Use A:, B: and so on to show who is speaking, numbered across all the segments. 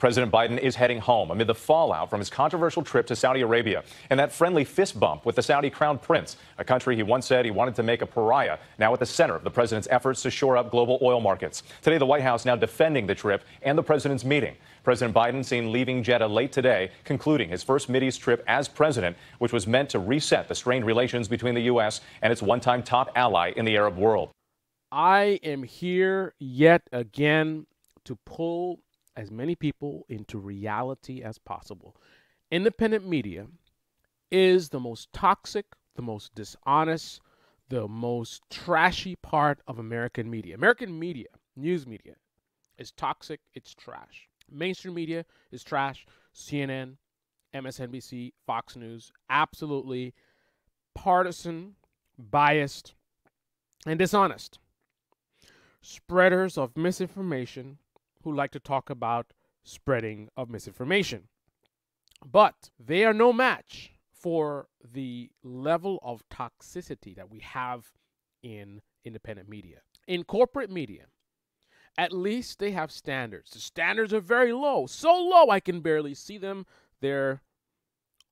A: President Biden is heading home amid the fallout from his controversial trip to Saudi Arabia and that friendly fist bump with the Saudi crown prince, a country he once said he wanted to make a pariah, now at the center of the president's efforts to shore up global oil markets. Today, the White House now defending the trip and the president's meeting. President Biden seen leaving Jeddah late today, concluding his first Mideast trip as president, which was meant to reset the strained relations between the U.S. and its one-time top ally in the Arab world.
B: I am here yet again to pull as many people into reality as possible. Independent media is the most toxic, the most dishonest, the most trashy part of American media. American media, news media, is toxic, it's trash. Mainstream media is trash. CNN, MSNBC, Fox News, absolutely partisan, biased, and dishonest. Spreaders of misinformation who like to talk about spreading of misinformation. But they are no match for the level of toxicity that we have in independent media. In corporate media, at least they have standards. The standards are very low. So low I can barely see them. They're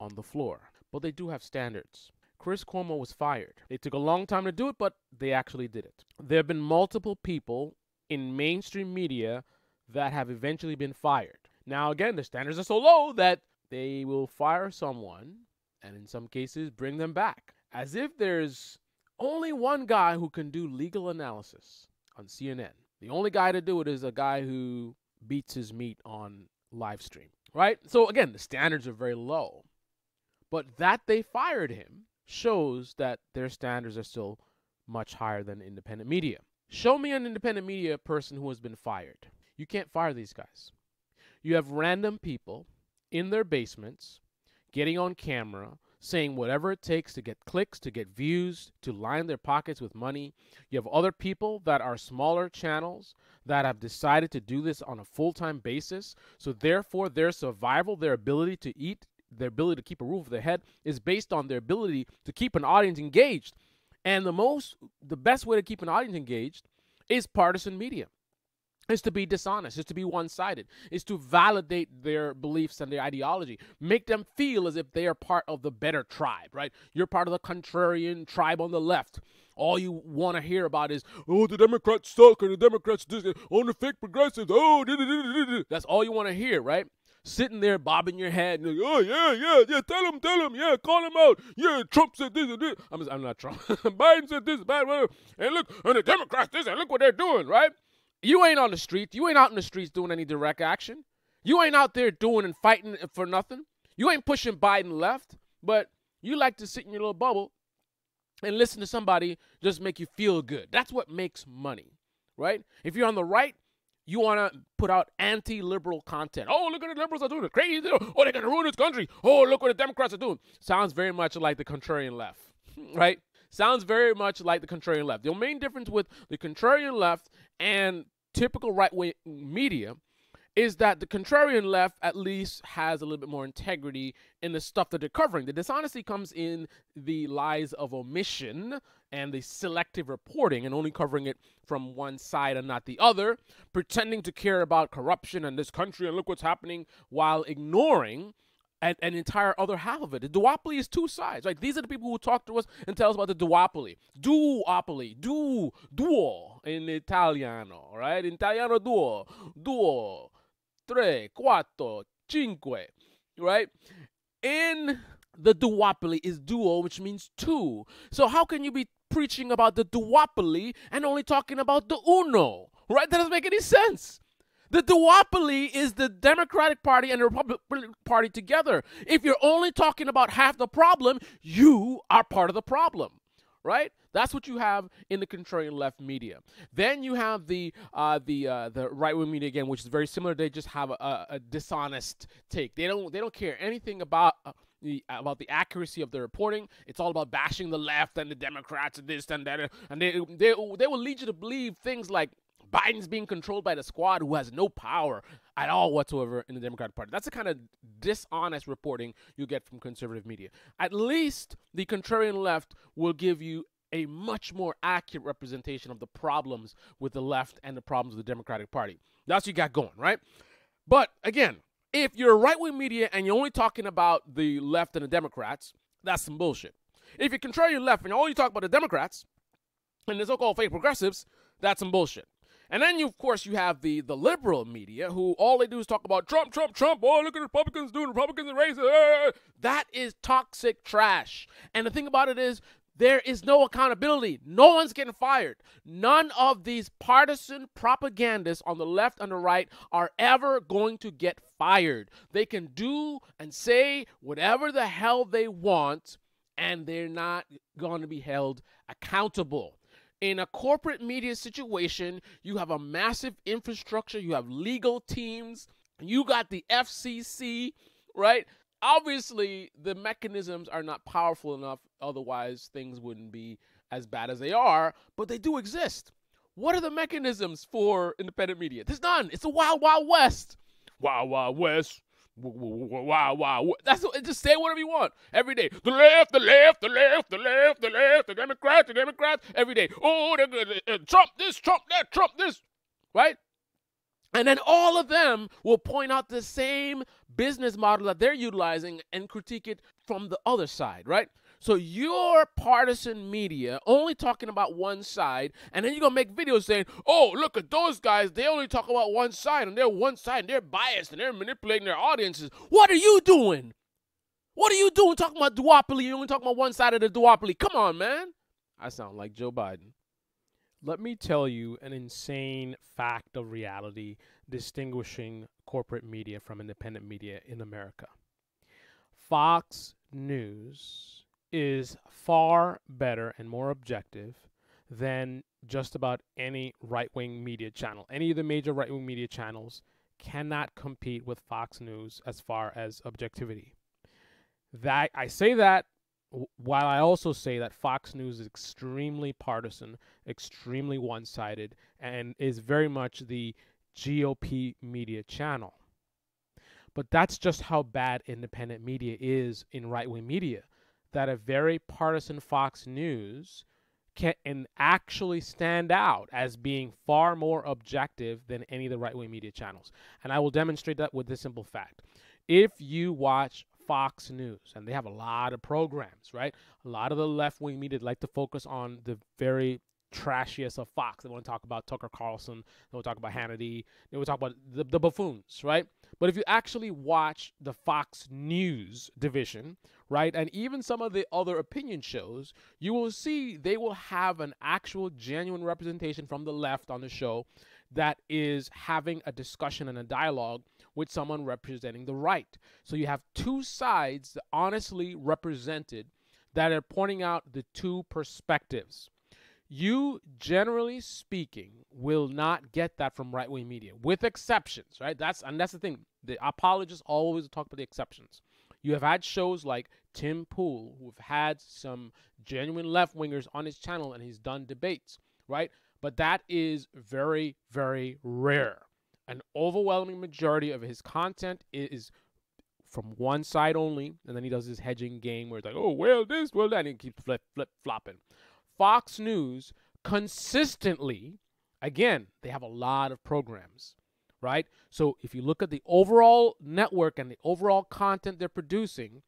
B: on the floor. But they do have standards. Chris Cuomo was fired. It took a long time to do it, but they actually did it. There have been multiple people in mainstream media that have eventually been fired. Now, again, the standards are so low that they will fire someone and in some cases bring them back. As if there's only one guy who can do legal analysis on CNN. The only guy to do it is a guy who beats his meat on live stream, right? So again, the standards are very low. But that they fired him shows that their standards are still much higher than independent media. Show me an independent media person who has been fired. You can't fire these guys. You have random people in their basements getting on camera, saying whatever it takes to get clicks, to get views, to line their pockets with money. You have other people that are smaller channels that have decided to do this on a full-time basis. So therefore, their survival, their ability to eat, their ability to keep a roof over their head is based on their ability to keep an audience engaged. And the best way to keep an audience engaged is partisan media. Is to be dishonest, is to be one-sided, is to validate their beliefs and their ideology, make them feel as if they are part of the better tribe, right? You're part of the contrarian tribe on the left. All you want to hear about is, oh, the Democrats suck, and the Democrats this, oh, the fake progressives, oh, that's all you want to hear, right? Sitting there bobbing your head, and oh, yeah, tell him, yeah, call him out. Yeah, Trump said this and this. I'm not Trump. Biden said this, Biden, and look, and the Democrats this, and look what they're doing, right? You ain't on the street. You ain't out in the streets doing any direct action. You ain't out there doing and fighting for nothing. You ain't pushing Biden left, but you like to sit in your little bubble and listen to somebody just make you feel good. That's what makes money, right? If you're on the right, you want to put out anti-liberal content. Oh, look what the liberals are doing. They're crazy. Oh, they're going to ruin this country. Oh, look what the Democrats are doing. Sounds very much like the contrarian left, right? Sounds very much like the contrarian left. The main difference with the contrarian left and typical right-wing media is that the contrarian left at least has a little bit more integrity in the stuff that they're covering. The dishonesty comes in the lies of omission and the selective reporting and only covering it from one side and not the other, pretending to care about corruption in this country and look what's happening while ignoring an entire other half of it. The duopoly is two sides, right? These are the people who talk to us and tell us about the duopoly. Duo in Italiano, right? In Italiano duo, tre, quattro, cinque, right? In the duopoly is duo, which means two. So how can you be preaching about the duopoly and only talking about the uno, right? That doesn't make any sense. The duopoly is the Democratic Party and the Republican Party together. If you're only talking about half the problem, you are part of the problem, right? That's what you have in the contrarian left media. Then you have the right-wing media again, which is very similar. They just have a dishonest take. They don't care anything about the accuracy of their reporting. It's all about bashing the left and the Democrats and this and that, and they will lead you to believe things like Biden's being controlled by the squad who has no power at all whatsoever in the Democratic Party. That's the kind of dishonest reporting you get from conservative media. At least the contrarian left will give you a much more accurate representation of the problems with the left and the problems with the Democratic Party. That's what you got going, right? But again, if you're right-wing media and you're only talking about the left and the Democrats, that's some bullshit. If you control your left and you only talk about the Democrats and the so-called fake progressives, that's some bullshit. And then, of course, you have the liberal media who all they do is talk about Trump, Trump, Trump. Oh, look at Republicans doing Republicans and racist. That is toxic trash. And the thing about it is there is no accountability. No one's getting fired. None of these partisan propagandists on the left and the right are ever going to get fired. They can do and say whatever the hell they want, and they're not going to be held accountable. In a corporate media situation, you have a massive infrastructure, you have legal teams, you got the FCC, right? Obviously, the mechanisms are not powerful enough, otherwise things wouldn't be as bad as they are, but they do exist. What are the mechanisms for independent media? There's none. It's a wild, wild west. Wild, wild west. Wow, wow. That's just say whatever you want every day. The left, the left, the left, the left, the left, the Democrats, every day. Oh, Trump this, Trump that, Trump this, right? And then all of them will point out the same business model that they're utilizing and critique it from the other side, right? So your partisan media only talking about one side, and then you're going to make videos saying, oh, look at those guys. They only talk about one side, and they're one side, and they're biased, and they're manipulating their audiences. What are you doing? What are you doing talking about duopoly? You're only talking about one side of the duopoly. Come on, man. I sound like Joe Biden.
C: Let me tell you an insane fact of reality distinguishing corporate media from independent media in America. Fox News is far better and more objective than just about any right-wing media channel. Any of the major right-wing media channels cannot compete with Fox News as far as objectivity. That I say that while I also say that Fox News is extremely partisan, extremely one-sided, and is very much the GOP media channel. But that's just how bad independent media is in right-wing media, that a very partisan Fox News can actually stand out as being far more objective than any of the right-wing media channels. And I will demonstrate that with this simple fact. If you watch Fox News, and they have a lot of programs, right? A lot of the left-wing media like to focus on the very trashiest of Fox. They want to talk about Tucker Carlson. They want to talk about Hannity. They want to talk about the buffoons, right? But if you actually watch the Fox News division, right, and even some of the other opinion shows, you will see they will have an actual genuine representation from the left on the show that is having a discussion and a dialogue with someone representing the right. So you have two sides honestly represented that are pointing out the two perspectives. You, generally speaking, will not get that from right-wing media, with exceptions, right? That's the thing. The apologists always talk about the exceptions. You have had shows like Tim Pool, who have had some genuine left-wingers on his channel, and he's done debates, right? But that is very, very rare. An overwhelming majority of his content is from one side only, and then he does his hedging game where it's like, oh, well, this, well, that, and he keeps flip-flopping. Fox News consistently, again, they have a lot of programs, right? So if you look at the overall network and the overall content they're producing,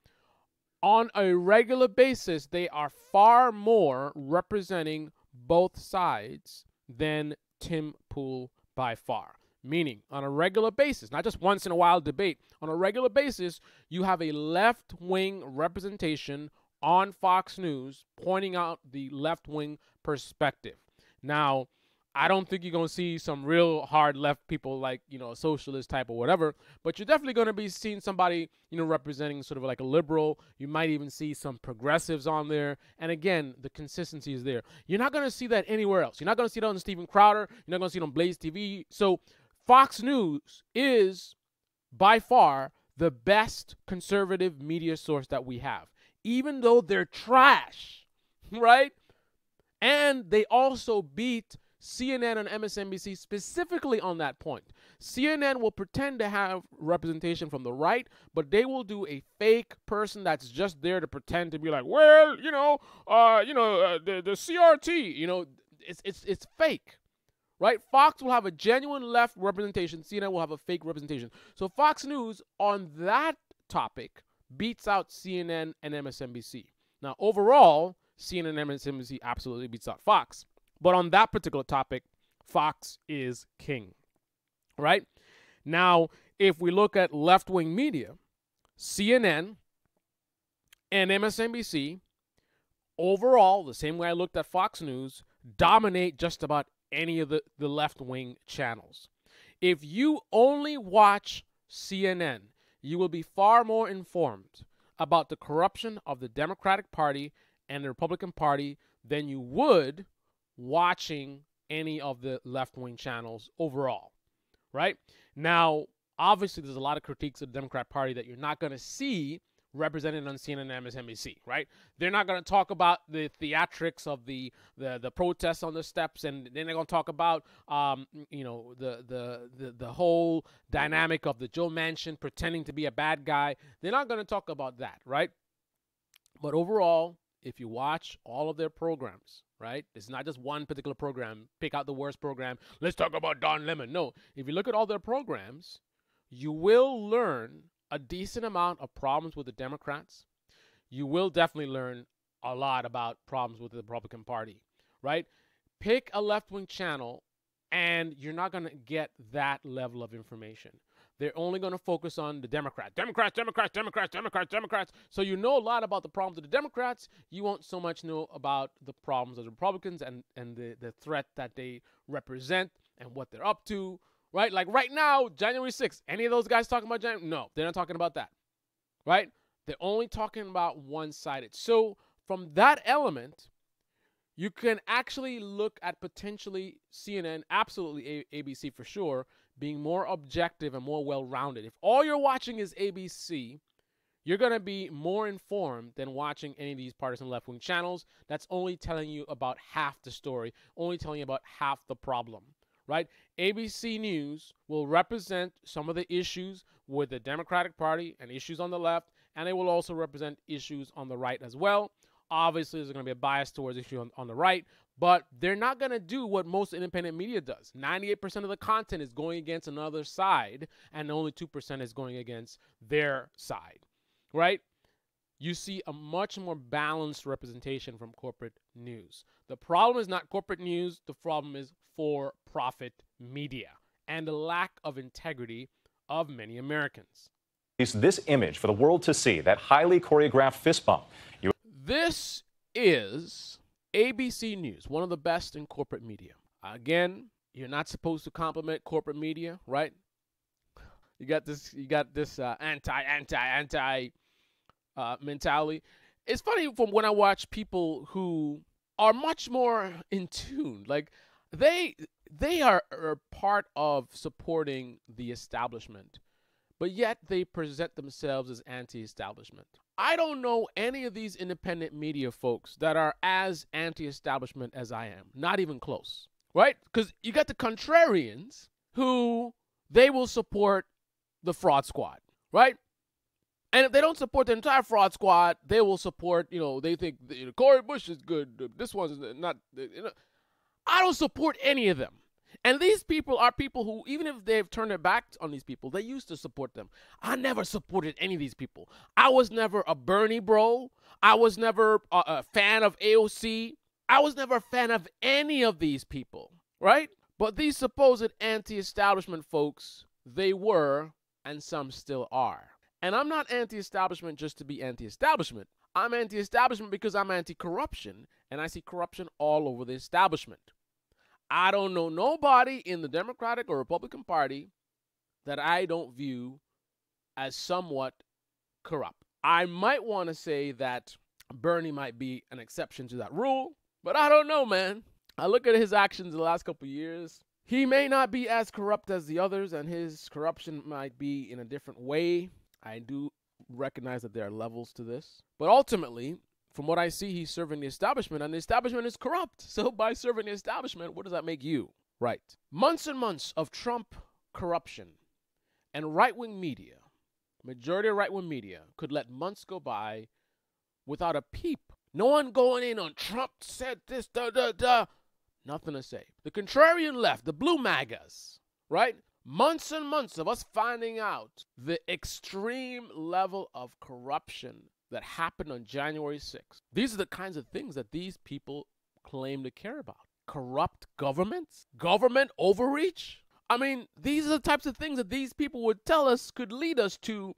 C: on a regular basis, they are far more representing both sides than Tim Pool by far. Meaning, on a regular basis, not just once in a while debate, on a regular basis, you have a left-wing representation on Fox News pointing out the left-wing perspective. Now, I don't think you're going to see some real hard left people like, a socialist type or whatever, but you're definitely going to be seeing somebody, representing sort of like a liberal. You might even see some progressives on there. And again, the consistency is there. You're not going to see that anywhere else. You're not going to see it on Stephen Crowder. You're not going to see it on Blaze TV. So Fox News is by far the best conservative media source that we have, even though they're trash, right? And they also beat CNN and MSNBC specifically on that point. CNN will pretend to have representation from the right, but they will do a fake person that's just there to pretend to be like, well, the CRT, it's fake,
B: right? Fox will have a genuine left representation. CNN will have a fake representation. So Fox News on that topic beats out CNN and MSNBC. Now, overall, CNN and MSNBC absolutely beats out Fox. But on that particular topic, Fox is king, right? Now, if we look at left-wing media, CNN and MSNBC, overall, the same way I looked at Fox News, dominate just about any of the left-wing channels. If you only watch CNN, you will be far more informed about the corruption of the Democratic Party and the Republican Party than you would watching any of the left-wing channels overall, right? Now, obviously, there's a lot of critiques of the Democrat Party that you're not going to see represented on CNN and MSNBC, right? They're not going to talk about the theatrics of the protests on the steps, and then they're going to talk about the whole dynamic of the Joe Manchin pretending to be a bad guy. They're not going to talk about that, right? But overall, if you watch all of their programs, right? It's not just one particular program. Pick out the worst program. Let's talk about Don Lemon. No, if you look at all their programs, you will learn a decent amount of problems with the Democrats. You will definitely learn a lot about problems with the Republican Party, right? Pick a left-wing channel, and you're not going to get that level of information. They're only going to focus on the Democrats. Democrats. So you know a lot about the problems of the Democrats. You won't so much know about the problems of the Republicans and the threat that they represent and what they're up to, right? Like right now, January 6th, any of those guys talking about January? No, they're not talking about that, right? They're only talking about one-sided. So from that element, you can actually look at potentially CNN, absolutely ABC for sure, being more objective and more well-rounded. If all you're watching is ABC, you're going to be more informed than watching any of these partisan left-wing channels. That's only telling you about half the story, only telling you about half the problem, right? ABC News will represent some of the issues with the Democratic Party and issues on the left, and they will also represent issues on the right as well. Obviously, there's going to be a bias towards issues on the right, but they're not going to do what most independent media does. 98% of the content is going against another side, and only 2% is going against their side, right? You see a much more balanced representation from corporate news. The problem is not corporate news. The problem is for-profit media and the lack of integrity of many Americans.
A: This image for the world to see, that highly choreographed fist bump.
B: This is ABC News, one of the best in corporate media. Again, you're not supposed to compliment corporate media, right? You got this anti mentality. It's funny from when I watch people who are much more in tune. Like they are part of supporting the establishment, but yet they present themselves as anti-establishment. I don't know any of these independent media folks that are as anti-establishment as I am. Not even close, right? Because you got the contrarians who they will support the fraud squad, right? And if they don't support the entire fraud squad, they will support, they think Cori Bush is good. This one's not. I don't support any of them. And these people are people who, even if they've turned their back on these people, they used to support them. I never supported any of these people. I was never a Bernie bro. I was never a fan of AOC. I was never a fan of any of these people, right? But these supposed anti-establishment folks, they were, and some still are. And I'm not anti-establishment just to be anti-establishment. I'm anti-establishment because I'm anti-corruption, and I see corruption all over the establishment. I don't know nobody in the Democratic or Republican Party that I don't view as somewhat corrupt. I might want to say that Bernie might be an exception to that rule, but I don't know, man. I look at his actions in the last couple of years. He may not be as corrupt as the others, and his corruption might be in a different way. I do recognize that there are levels to this. But ultimately, from what I see, he's serving the establishment, and the establishment is corrupt. So by serving the establishment, what does that make you? Right. Months and months of Trump corruption and right-wing media, majority of right-wing media, could let months go by without a peep. No one going in on Trump said this, Nothing to say. The contrarian left, the blue MAGAs, right? Months and months of us finding out the extreme level of corruption that happened on January 6th. These are the kinds of things that these people claim to care about. Corrupt governments? Government overreach? I mean, these are the types of things that these people would tell us could lead us to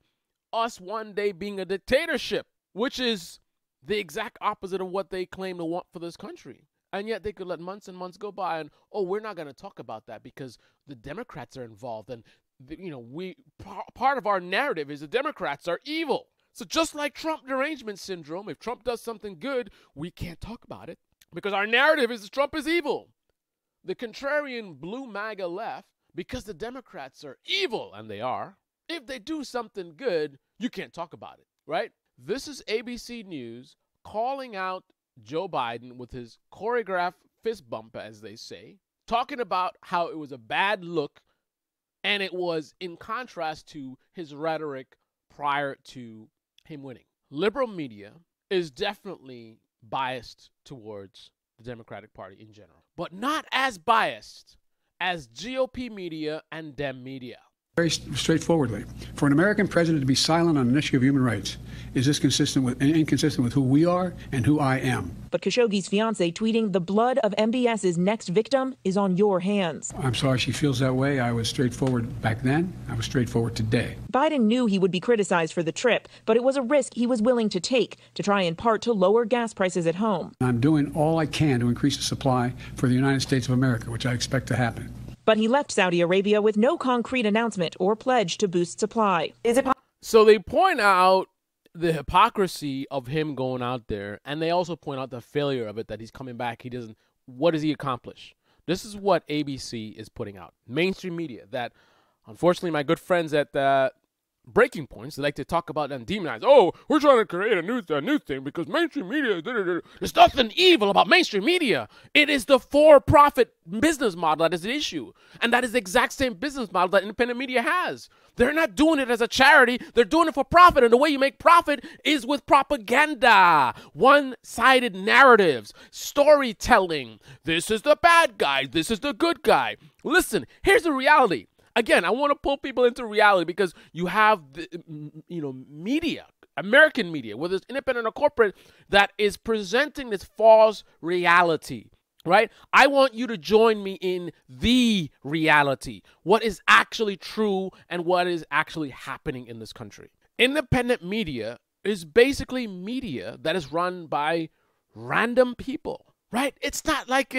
B: us one day being a dictatorship, which is the exact opposite of what they claim to want for this country. And yet they could let months and months go by and, oh, we're not going to talk about that because the Democrats are involved. And, part of our narrative is the Democrats are evil. So just like Trump derangement syndrome, if Trump does something good, we can't talk about it because our narrative is Trump is evil. The contrarian blue MAGA left, because the Democrats are evil, and they are, if they do something good, you can't talk about it, right? This is ABC News calling out Joe Biden with his choreographed fist bump, as they say, talking about how it was a bad look, and it was in contrast to his rhetoric prior to him winning. Liberal media is definitely biased towards the Democratic Party in general, but not as biased as GOP media and Dem media.
D: Very straightforwardly, for an American president to be silent on an issue of human rights, is this inconsistent with who we are and who I am?
E: But Khashoggi's fiance tweeting, "The blood of MBS's next victim is on your hands."
D: I'm sorry she feels that way. I was straightforward back then. I was straightforward today.
E: Biden knew he would be criticized for the trip, but it was a risk he was willing to take to try in part to lower gas prices at home.
D: I'm doing all I can to increase the supply for the United States of America, which I expect to happen.
E: But he left Saudi Arabia with no concrete announcement or pledge to boost supply.
B: So they point out the hypocrisy of him going out there, and they also point out the failure of it, that he's coming back. What does he accomplish? This is what ABC is putting out. Mainstream media that, unfortunately, my good friends at Breaking Points, they like to talk about and demonize. Oh, we're trying to create a new thing because mainstream media. There's nothing evil about mainstream media. It is the for-profit business model that is the issue, and that is the exact same business model that independent media has. They're not doing it as a charity. They're doing it for profit, and the way you make profit is with propaganda, one-sided narratives, storytelling. This is the bad guy. This is the good guy. Listen, here's the reality. Again, I want to pull people into reality because you have, media, American media, whether it's independent or corporate, that is presenting this false reality, right? I want you to join me in the reality, what is actually true and what is actually happening in this country. Independent media is basically media that is run by random people, right? It's not like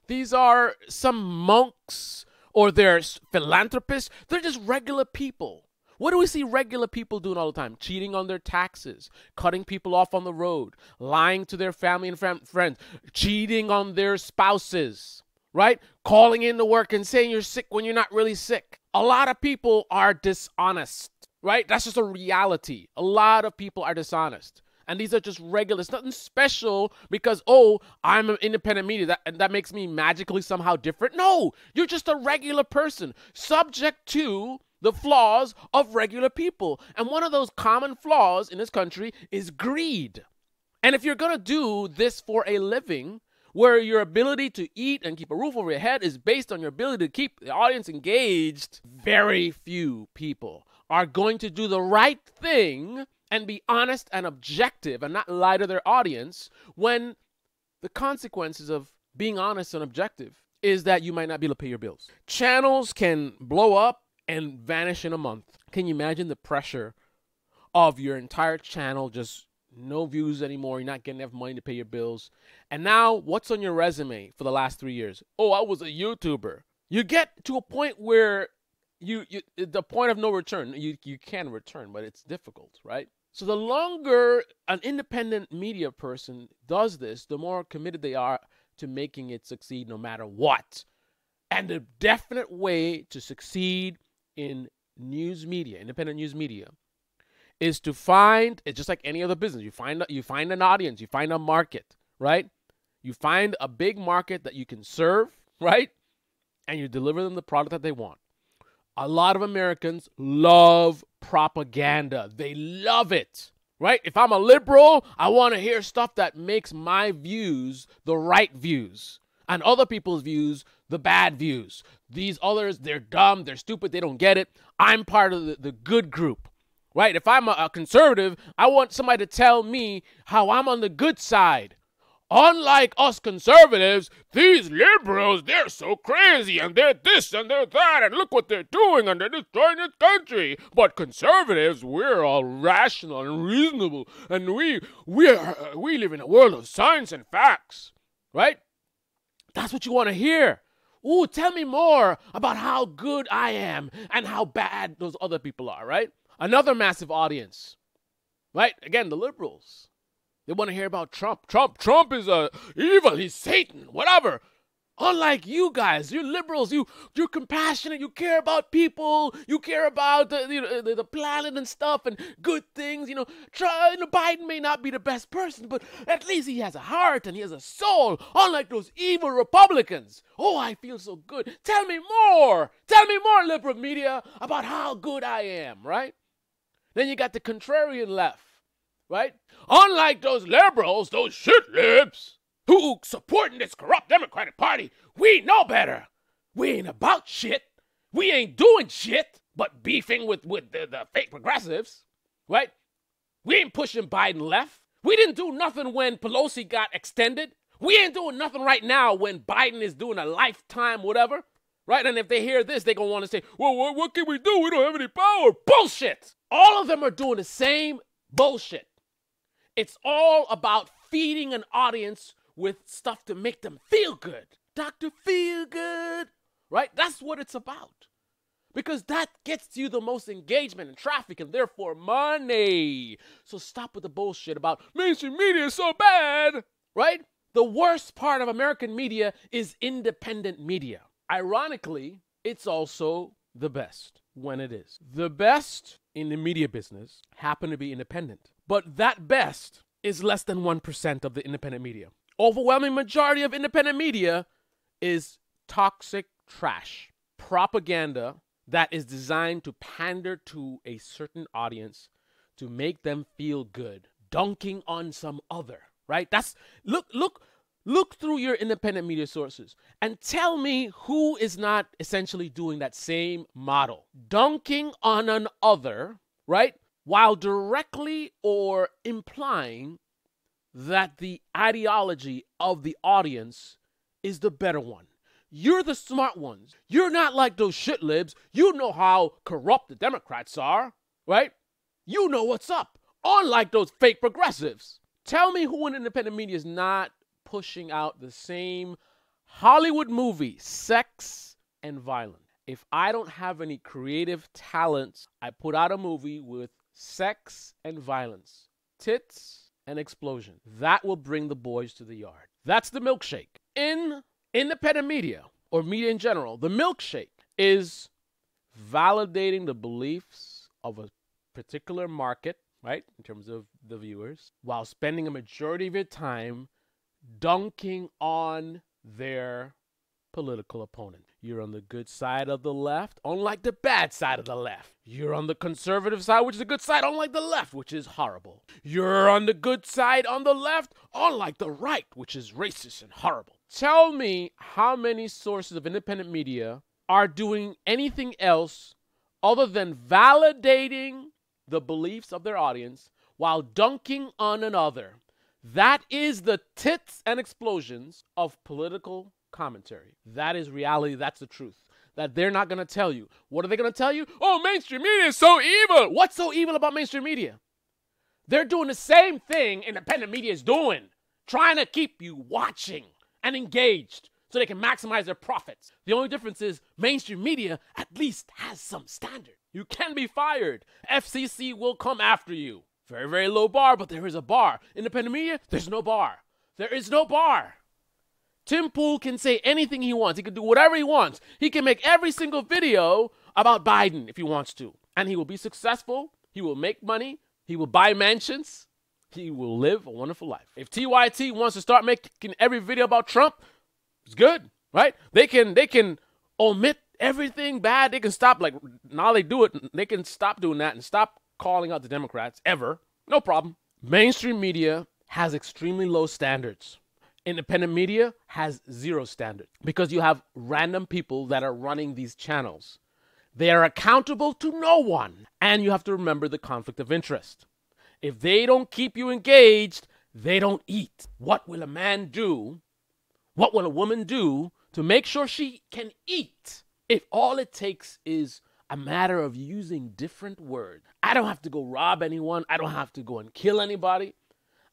B: these are some monks or they're philanthropists. They're just regular people. What do we see regular people doing all the time? Cheating on their taxes, cutting people off on the road, lying to their family and friends, cheating on their spouses, right? Calling into work and saying you're sick when you're not really sick. A lot of people are dishonest, right? That's just a reality. A lot of people are dishonest. And these are just regular. It's nothing special because, oh, I'm an independent media. That makes me magically somehow different. No, you're just a regular person subject to the flaws of regular people. And one of those common flaws in this country is greed. And if you're going to do this for a living, where your ability to eat and keep a roof over your head is based on your ability to keep the audience engaged, very few people are going to do the right thing and be honest and objective and not lie to their audience when the consequences of being honest and objective is that you might not be able to pay your bills. Channels can blow up and vanish in a month. Can you imagine the pressure of your entire channel, just no views anymore, you're not getting enough money to pay your bills, and now what's on your resume for the last 3 years? Oh, I was a YouTuber. You get to a point where the point of no return, you can return, but it's difficult, right? So the longer an independent media person does this, the more committed they are to making it succeed no matter what. And the definite way to succeed in news media, independent news media, is to find, it's just like any other business. You find an audience, you find a market, right? You find a big market that you can serve, right? And you deliver them the product that they want. A lot of Americans love propaganda. They love it, right? If I'm a liberal, I want to hear stuff that makes my views the right views. And other people's views, the bad views. These others, they're dumb, they're stupid, they don't get it. I'm part of the good group, right? If I'm a conservative, I want somebody to tell me how I'm on the good side. Unlike us conservatives, these liberals, they're so crazy, and they're this and they're that, and look what they're doing, and they're destroying this country. But conservatives, we're all rational and reasonable, and we live in a world of science and facts, right? That's what you want to hear. Ooh, tell me more about how good I am and how bad those other people are, right? Another massive audience, right? Again, the liberals. They want to hear about Trump. Trump is evil. He's Satan. Whatever. Unlike you guys, you're liberals. You're compassionate. You care about people. You care about the planet and stuff and good things. Biden may not be the best person, but at least he has a heart and he has a soul. Unlike those evil Republicans. Oh, I feel so good. Tell me more. Tell me more, liberal media, about how good I am. Right? Then you got the contrarian left. Right? Unlike those liberals, those shit libs who supporting this corrupt Democratic Party, we know better. We ain't about shit. We ain't doing shit but beefing with the fake progressives, right? We ain't pushing Biden left. We didn't do nothing when Pelosi got extended. We ain't doing nothing right now when Biden is doing a lifetime whatever, right? And if they hear this, they're going to want to say, well, what can we do? We don't have any power. Bullshit. All of them are doing the same bullshit. It's all about feeding an audience with stuff to make them feel good. Dr. Feel Good, right? That's what it's about. Because that gets you the most engagement and traffic and therefore money. So stop with the bullshit about mainstream media is so bad, right? The worst part of American media is independent media. Ironically, it's also the best when it is. The best in the media business happen to be independent. But that best is less than 1% of the independent media. Overwhelming majority of independent media is toxic trash. Propaganda that is designed to pander to a certain audience to make them feel good. Dunking on some other, right? Look through your independent media sources and tell me who is not essentially doing that same model. Dunking on an other, right? While directly or implying that the ideology of the audience is the better one. You're the smart ones. You're not like those shit libs. You know how corrupt the Democrats are, right? You know what's up. Unlike those fake progressives. Tell me who in independent media is not pushing out the same Hollywood movie, sex and violence. If I don't have any creative talents, I put out a movie with sex and violence, tits and explosion. That will bring the boys to the yard. That's the milkshake. In independent media, or media in general, the milkshake is validating the beliefs of a particular market, right, in terms of the viewers, while spending a majority of your time dunking on their political opponent. You're on the good side of the left, unlike the bad side of the left. You're on the conservative side, which is the good side, unlike the left, which is horrible. You're on the good side on the left, unlike the right, which is racist and horrible. Tell me how many sources of independent media are doing anything else other than validating the beliefs of their audience while dunking on another. That is the tits and explosions of political commentary. That is reality. That's the truth. That they're not going to tell you. What are they going to tell you? Oh, mainstream media is so evil. What's so evil about mainstream media? They're doing the same thing independent media is doing. Trying to keep you watching and engaged so they can maximize their profits. The only difference is mainstream media at least has some standard. You can be fired. FCC will come after you. Very, very low bar, but there is a bar. Independent media, there's no bar. There is no bar. Tim Pool can say anything he wants. He can do whatever he wants. He can make every single video about Biden if he wants to. And he will be successful. He will make money. He will buy mansions. He will live a wonderful life. If TYT wants to start making every video about Trump, it's good, right? They can omit everything bad. They can stop, like, now they do it. They can stop doing that and stop calling out the Democrats ever. No problem. Mainstream media has extremely low standards. Independent media has zero standard because you have random people that are running these channels. They are accountable to no one. And you have to remember the conflict of interest. If they don't keep you engaged, they don't eat. What will a man do? What will a woman do to make sure she can eat if all it takes is a matter of using different words? I don't have to go rob anyone. I don't have to go and kill anybody.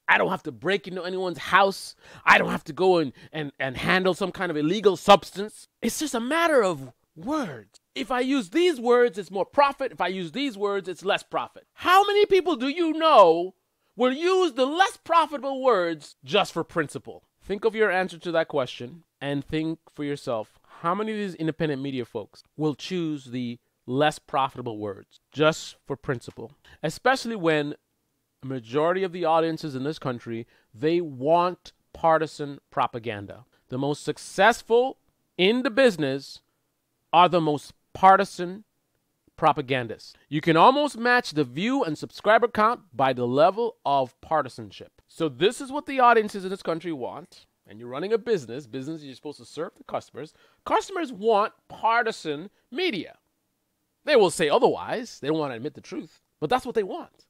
B: I don't have to break into anyone's house. I don't have to go and handle some kind of illegal substance. It's just a matter of words. If I use these words, it's more profit. If I use these words, it's less profit. How many people do you know will use the less profitable words just for principle? Think of your answer to that question and think for yourself, how many of these independent media folks will choose the less profitable words just for principle? Especially when a majority of the audiences in this country, they want partisan propaganda. The most successful in the business are the most partisan propagandists. You can almost match the view and subscriber count by the level of partisanship. So this is what the audiences in this country want. And you're running a business you're supposed to serve the customers. Customers want partisan media. They will say otherwise. They don't want to admit the truth. But that's what they want.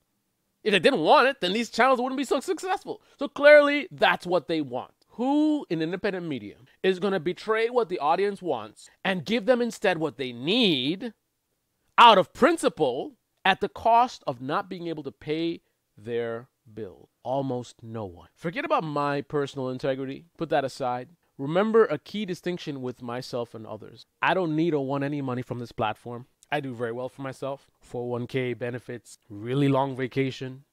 B: If they didn't want it, then these channels wouldn't be so successful. So clearly, that's what they want. Who in independent media is going to betray what the audience wants and give them instead what they need out of principle at the cost of not being able to pay their bill? Almost no one. Forget about my personal integrity. Put that aside. Remember a key distinction with myself and others. I don't need or want any money from this platform. I do very well for myself. 401k benefits, really long vacation.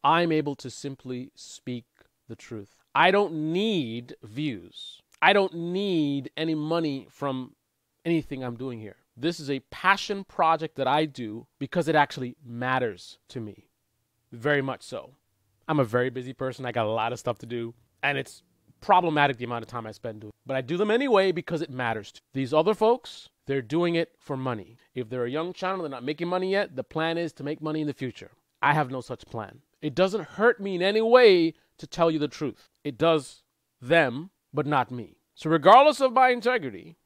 B: I'm able to simply speak the truth. I don't need views. I don't need any money from anything I'm doing here. This is a passion project that I do because it actually matters to me. Very much so. I'm a very busy person. I got a lot of stuff to do. And it's problematic the amount of time I spend doing it. But I do them anyway because it matters to these other folks. They're doing it for money. If they're a young channel, they're not making money yet, the plan is to make money in the future. I have no such plan. It doesn't hurt me in any way to tell you the truth. It does them, but not me. So regardless of my integrity,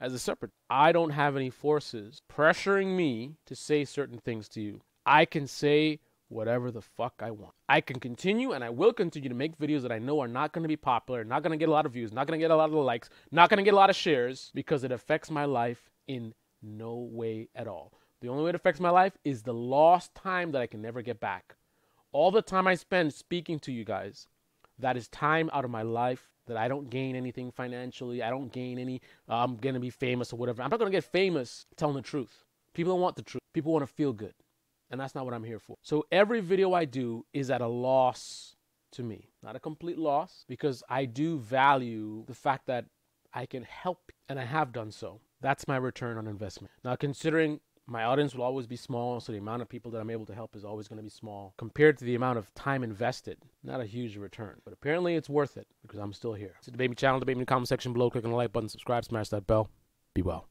B: as a separate, I don't have any forces pressuring me to say certain things to you. I can say whatever the fuck I want. I can continue and I will continue to make videos that I know are not going to be popular, not going to get a lot of views, not going to get a lot of likes, not going to get a lot of shares because it affects my life in no way at all. The only way it affects my life is the lost time that I can never get back. All the time I spend speaking to you guys, that is time out of my life that I don't gain anything financially. I don't gain any, I'm going to be famous or whatever. I'm not going to get famous telling the truth. People don't want the truth. People want to feel good. And that's not what I'm here for. So every video I do is at a loss to me. Not a complete loss, because I do value the fact that I can help, and I have done so. That's my return on investment. Now, considering my audience will always be small, so the amount of people that I'm able to help is always going to be small. Compared to the amount of time invested, not a huge return. But apparently it's worth it, because I'm still here. So debate me channel, debate me in the comment section below. Click on the like button, subscribe, smash that bell. Be well.